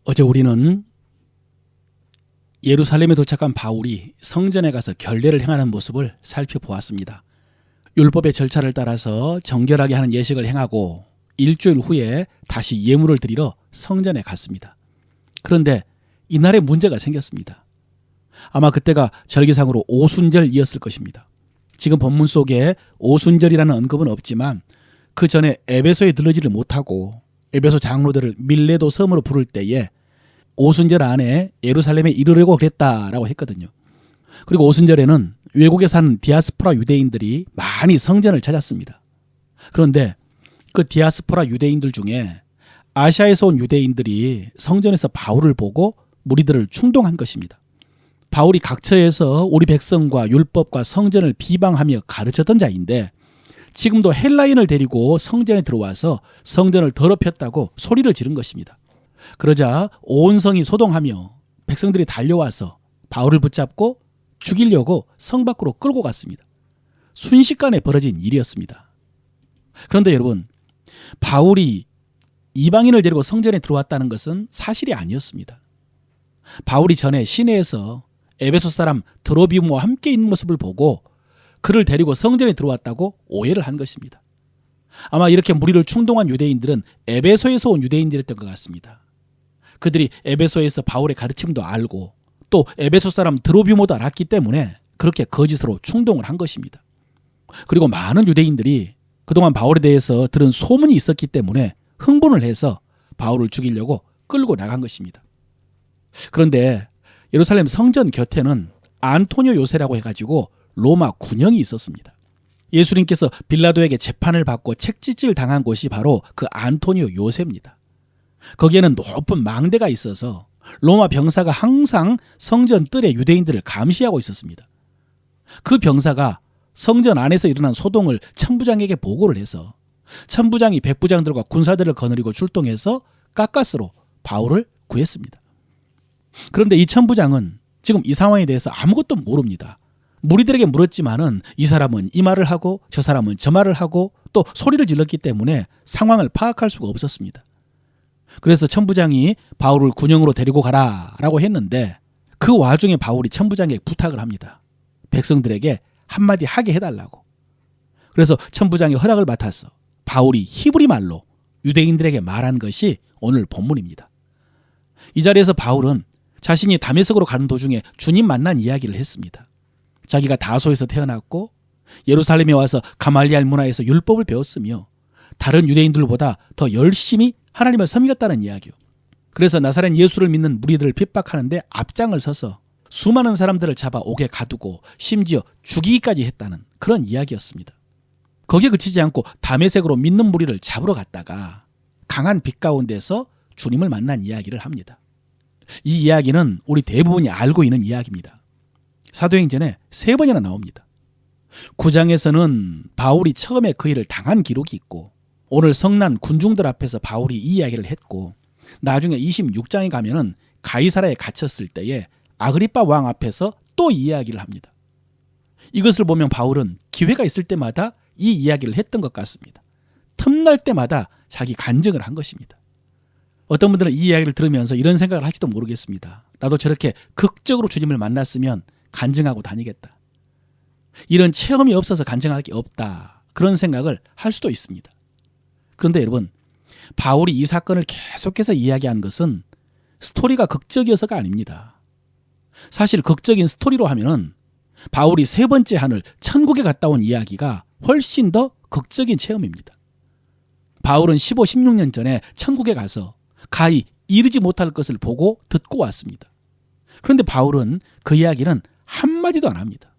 어제 우리는 예루살렘에 도착한 바울이 성전에 가서 결례를 행하는 모습을 살펴보았습니다. 율법의 절차를 따라서 정결하게 하는 예식을 행하고 일주일 후에 다시 예물을 드리러 성전에 갔습니다. 그런데 이날에 문제가 생겼습니다. 아마 그때가 절기상으로 오순절이었을 것입니다. 지금 본문 속에 오순절이라는 언급은 없지만 그 전에 에베소에 들르지를 못하고 에베소 장로들을 밀레도 섬으로 부를 때에 오순절 안에 예루살렘에 이르려고 그랬다라고 했거든요. 그리고 오순절에는 외국에 사는 디아스포라 유대인들이 많이 성전을 찾았습니다. 그런데 그 디아스포라 유대인들 중에 아시아에서 온 유대인들이 성전에서 바울을 보고 무리들을 충동한 것입니다. 바울이 각처에서 우리 백성과 율법과 성전을 비방하며 가르쳤던 자인데 지금도 헬라인을 데리고 성전에 들어와서 성전을 더럽혔다고 소리를 지른 것입니다. 그러자 온 성이 소동하며 백성들이 달려와서 바울을 붙잡고 죽이려고 성 밖으로 끌고 갔습니다. 순식간에 벌어진 일이었습니다. 그런데 여러분, 바울이 이방인을 데리고 성전에 들어왔다는 것은 사실이 아니었습니다. 바울이 전에 시내에서 에베소 사람 드로비모와 함께 있는 모습을 보고 그를 데리고 성전에 들어왔다고 오해를 한 것입니다. 아마 이렇게 무리를 충동한 유대인들은 에베소에서 온 유대인들이었던 것 같습니다. 그들이 에베소에서 바울의 가르침도 알고 또 에베소 사람 드로비모도 알았기 때문에 그렇게 거짓으로 충동을 한 것입니다. 그리고 많은 유대인들이 그동안 바울에 대해서 들은 소문이 있었기 때문에 흥분을 해서 바울을 죽이려고 끌고 나간 것입니다. 그런데 예루살렘 성전 곁에는 안토니오 요새라고 해가지고 로마 군영이 있었습니다. 예수님께서 빌라도에게 재판을 받고 책짓질 당한 곳이 바로 그 안토니오 요새입니다. 거기에는 높은 망대가 있어서 로마 병사가 항상 성전 뜰에 유대인들을 감시하고 있었습니다. 그 병사가 성전 안에서 일어난 소동을 천부장에게 보고를 해서 천부장이 백부장들과 군사들을 거느리고 출동해서 가까스로 바울을 구했습니다. 그런데 이 천부장은 지금 이 상황에 대해서 아무것도 모릅니다. 무리들에게 물었지만은 이 사람은 이 말을 하고 저 사람은 저 말을 하고 또 소리를 질렀기 때문에 상황을 파악할 수가 없었습니다. 그래서 천부장이 바울을 군영으로 데리고 가라라고 했는데 그 와중에 바울이 천부장에게 부탁을 합니다. 백성들에게 한마디 하게 해달라고. 그래서 천부장이 허락을 받아서 바울이 히브리 말로 유대인들에게 말한 것이 오늘 본문입니다. 이 자리에서 바울은 자신이 다메섹으로 가는 도중에 주님 만난 이야기를 했습니다. 자기가 다소에서 태어났고 예루살렘에 와서 가말리알 문화에서 율법을 배웠으며 다른 유대인들보다 더 열심히 하나님을 섬겼다는 이야기요. 그래서 나사렛 예수를 믿는 무리들을 핍박하는데 앞장을 서서 수많은 사람들을 잡아 옥에 가두고 심지어 죽이기까지 했다는 그런 이야기였습니다. 거기에 그치지 않고 다메섹으로 믿는 무리를 잡으러 갔다가 강한 빛 가운데서 주님을 만난 이야기를 합니다. 이 이야기는 우리 대부분이 알고 있는 이야기입니다. 사도행전에 3번이나 나옵니다. 9장에서는 바울이 처음에 그 일을 당한 기록이 있고 오늘 성난 군중들 앞에서 바울이 이 이야기를 했고 나중에 26장에 가면은 가이사라에 갇혔을 때에 아그리빠 왕 앞에서 또 이 이야기를 합니다. 이것을 보면 바울은 기회가 있을 때마다 이 이야기를 했던 것 같습니다. 틈날 때마다 자기 간증을 한 것입니다. 어떤 분들은 이 이야기를 들으면서 이런 생각을 할지도 모르겠습니다. 나도 저렇게 극적으로 주님을 만났으면 간증하고 다니겠다. 이런 체험이 없어서 간증할 게 없다. 그런 생각을 할 수도 있습니다. 그런데 여러분, 바울이 이 사건을 계속해서 이야기한 것은 스토리가 극적이어서가 아닙니다. 사실 극적인 스토리로 하면은 바울이 3번째 하늘 천국에 갔다 온 이야기가 훨씬 더 극적인 체험입니다. 바울은 15, 16년 전에 천국에 가서 가히 이르지 못할 것을 보고 듣고 왔습니다. 그런데 바울은 그 이야기는 한마디도 안 합니다.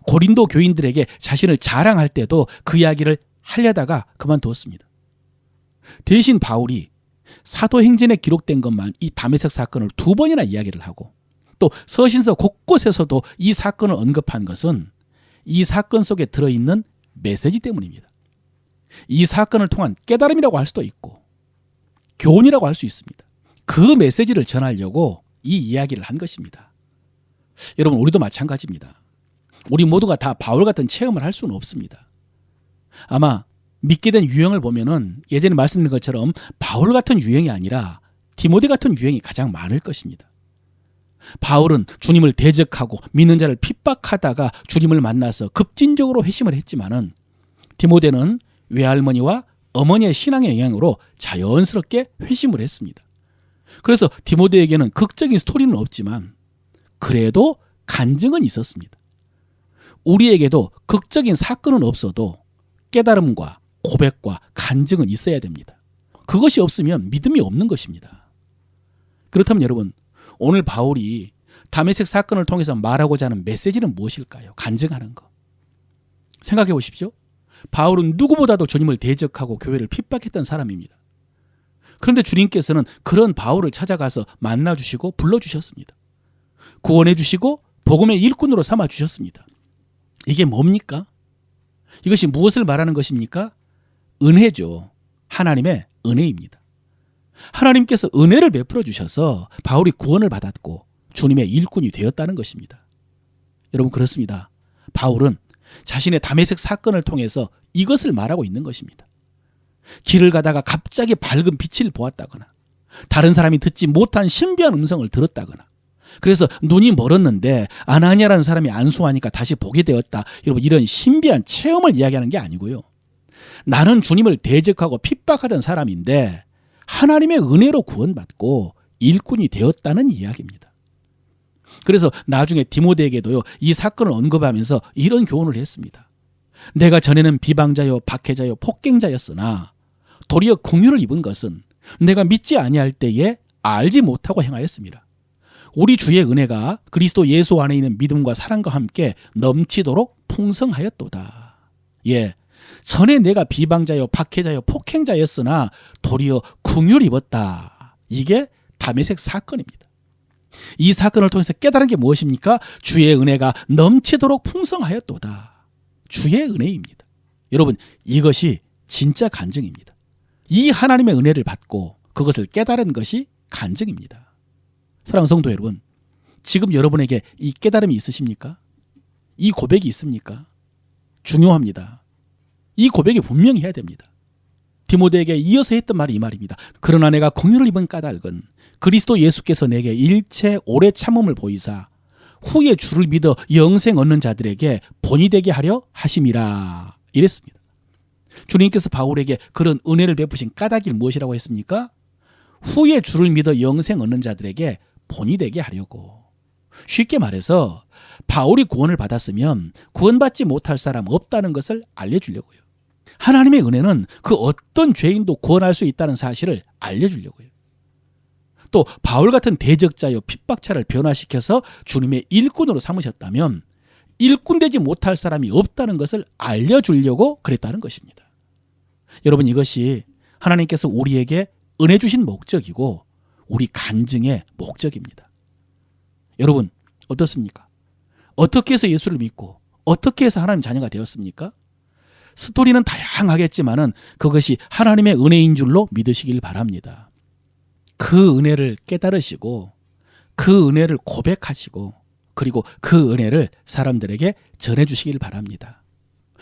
고린도 교인들에게 자신을 자랑할 때도 그 이야기를 하려다가 그만두었습니다. 대신 바울이 사도행전에 기록된 것만 이 다메섹 사건을 2번이나 이야기를 하고 또 서신서 곳곳에서도 이 사건을 언급한 것은 이 사건 속에 들어있는 메시지 때문입니다. 이 사건을 통한 깨달음이라고 할 수도 있고 교훈이라고 할 수 있습니다. 그 메시지를 전하려고 이 이야기를 한 것입니다. 여러분, 우리도 마찬가지입니다. 우리 모두가 다 바울 같은 체험을 할 수는 없습니다. 아마 믿게 된 유형을 보면은 예전에 말씀드린 것처럼 바울 같은 유형이 아니라 디모데 같은 유행이 가장 많을 것입니다. 바울은 주님을 대적하고 믿는 자를 핍박하다가 주님을 만나서 급진적으로 회심을 했지만은 디모데는 외할머니와 어머니의 신앙의 영향으로 자연스럽게 회심을 했습니다. 그래서 디모데에게는 극적인 스토리는 없지만 그래도 간증은 있었습니다. 우리에게도 극적인 사건은 없어도 깨달음과 고백과 간증은 있어야 됩니다. 그것이 없으면 믿음이 없는 것입니다. 그렇다면 여러분, 오늘 바울이 다메섹 사건을 통해서 말하고자 하는 메시지는 무엇일까요? 간증하는 거. 생각해 보십시오. 바울은 누구보다도 주님을 대적하고 교회를 핍박했던 사람입니다. 그런데 주님께서는 그런 바울을 찾아가서 만나주시고 불러주셨습니다. 구원해 주시고 복음의 일꾼으로 삼아주셨습니다. 이게 뭡니까? 이것이 무엇을 말하는 것입니까? 은혜죠. 하나님의 은혜입니다. 하나님께서 은혜를 베풀어 주셔서 바울이 구원을 받았고 주님의 일꾼이 되었다는 것입니다. 여러분, 그렇습니다. 바울은 자신의 다메섹 사건을 통해서 이것을 말하고 있는 것입니다. 길을 가다가 갑자기 밝은 빛을 보았다거나 다른 사람이 듣지 못한 신비한 음성을 들었다거나 그래서 눈이 멀었는데 아나니아라는 사람이 안수하니까 다시 보게 되었다. 여러분, 이런 신비한 체험을 이야기하는 게 아니고요. 나는 주님을 대적하고 핍박하던 사람인데 하나님의 은혜로 구원받고 일꾼이 되었다는 이야기입니다. 그래서 나중에 디모데에게도요, 이 사건을 언급하면서 이런 교훈을 했습니다. 내가 전에는 비방자요 박해자요 폭갱자였으나 도리어 긍휼을 입은 것은 내가 믿지 아니할 때에 알지 못하고 행하였습니다. 우리 주의 은혜가 그리스도 예수 안에 있는 믿음과 사랑과 함께 넘치도록 풍성하였도다. 예, 전에 내가 비방자요 박해자요 폭행자였으나 도리어 긍휼을 입었다. 이게 다메섹 사건입니다. 이 사건을 통해서 깨달은 게 무엇입니까? 주의 은혜가 넘치도록 풍성하였도다. 주의 은혜입니다. 여러분, 이것이 진짜 간증입니다. 이 하나님의 은혜를 받고 그것을 깨달은 것이 간증입니다. 사랑하는 성도 여러분, 지금 여러분에게 이 깨달음이 있으십니까? 이 고백이 있습니까? 중요합니다. 이 고백이 분명히 해야 됩니다. 디모데에게 이어서 했던 말이 이 말입니다. 그러나 내가 긍휼을 입은 까닭은 그리스도 예수께서 내게 일체 오래 참음을 보이사 후에 주를 믿어 영생 얻는 자들에게 본이 되게 하려 하심이라. 이랬습니다. 주님께서 바울에게 그런 은혜를 베푸신 까닭이 무엇이라고 했습니까? 후에 주를 믿어 영생 얻는 자들에게 본이 되게 하려고. 쉽게 말해서 바울이 구원을 받았으면 구원받지 못할 사람 없다는 것을 알려주려고요. 하나님의 은혜는 그 어떤 죄인도 구원할 수 있다는 사실을 알려주려고요. 또 바울 같은 대적자요 핍박자를 변화시켜서 주님의 일꾼으로 삼으셨다면 일꾼 되지 못할 사람이 없다는 것을 알려주려고 그랬다는 것입니다. 여러분, 이것이 하나님께서 우리에게 은혜 주신 목적이고 우리 간증의 목적입니다. 여러분, 어떻습니까? 어떻게 해서 예수를 믿고 어떻게 해서 하나님 자녀가 되었습니까? 스토리는 다양하겠지만은 그것이 하나님의 은혜인 줄로 믿으시길 바랍니다. 그 은혜를 깨달으시고 그 은혜를 고백하시고 그리고 그 은혜를 사람들에게 전해주시길 바랍니다.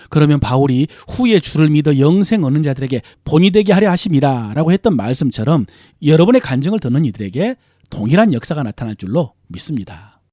그러면 바울이 후에 주를 믿어 영생 얻는 자들에게 본이 되게 하려 하심이라 라고 했던 말씀처럼 여러분의 간증을 듣는 이들에게 동일한 역사가 나타날 줄로 믿습니다.